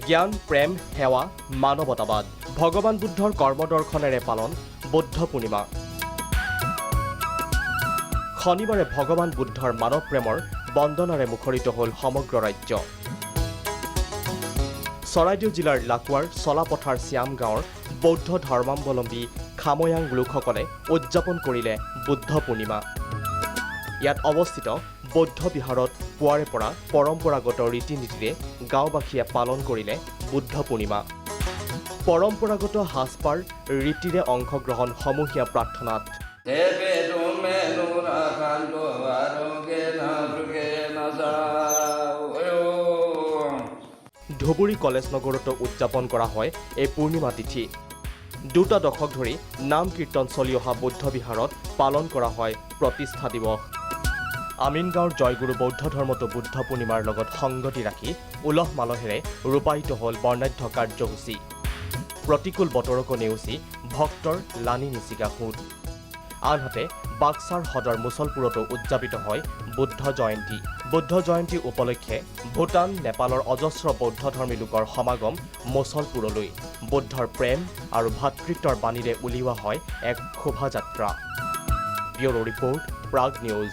জ্ঞান, প্ৰেম, সেৱা, মানৱতাবাদ। ভগৱান বুদ্ধৰ কৰ্মদৰ্শনেৰে পালন বুদ্ধ পূৰ্ণিমা। শনিবাৰে ভগৱান বুদ্ধৰ মানৱ প্ৰেমৰ বন্দনাৰে মুখৰিত হ'ল সমগ্ৰ ৰাজ্য। চৰাইদেউ জিলাৰ লাকুৱাৰ চলাপথাৰ শ্যাম গাঁৱৰ বৌদ্ধ ধৰ্মাৱলম্বী খাময়াং লোকসকলে উদযাপন কৰিলে বুদ্ধ পূৰ্ণিমা। ইয়াত অৱস্থিত বৌদ্ধ বিহাৰত পুৱাৰে পৰা পৰম্পৰাগত ৰীতি নীতিৰে গাঁওবাসীয়ে পালন কৰিলে বুদ্ধ পূৰ্ণিমা। পৰম্পৰাগত সাজপাৰ ৰীতিৰে অংশগ্ৰহণ সমূহীয়া প্ৰাৰ্থনাত ধুবুৰী কলেজ নগৰতো উদযাপন কৰা হয় এই পূৰ্ণিমা তিথি। 2 দশক ধৰি নাম কীৰ্তন চলি অহা বৌদ্ধ বিহাৰত পালন কৰা হয় প্ৰতিষ্ঠা দিৱস। আমিনগাঁৱৰ জয়গুৰু বৌদ্ধ ধৰ্মতো বুদ্ধ পূৰ্ণিমাৰ লগত সংগতি ৰাখি উলহ মালহেৰে ৰূপায়িত হ'ল বৰ্ণাঢ্য কাৰ্যসূচী। প্ৰতিকূল বতৰকো নেওচি ভক্তৰ লানি নিচিগা সোঁত। আনহাতে বাক্সাৰ সদৰ মুছলপুৰতো উদযাপিত হয় বুদ্ধ জয়ন্তী। বুদ্ধ জয়ন্তী উপলক্ষে ভূটান, নেপালৰ অজস্ৰ বৌদ্ধ ধৰ্মী লোকৰ সমাগম মুছলপুৰলৈ। বুদ্ধৰ প্ৰেম আৰু ভাতৃত্বৰ বাণীৰে উলিওৱা হয় এক শোভাযাত্ৰা। Bureau report, Prag news.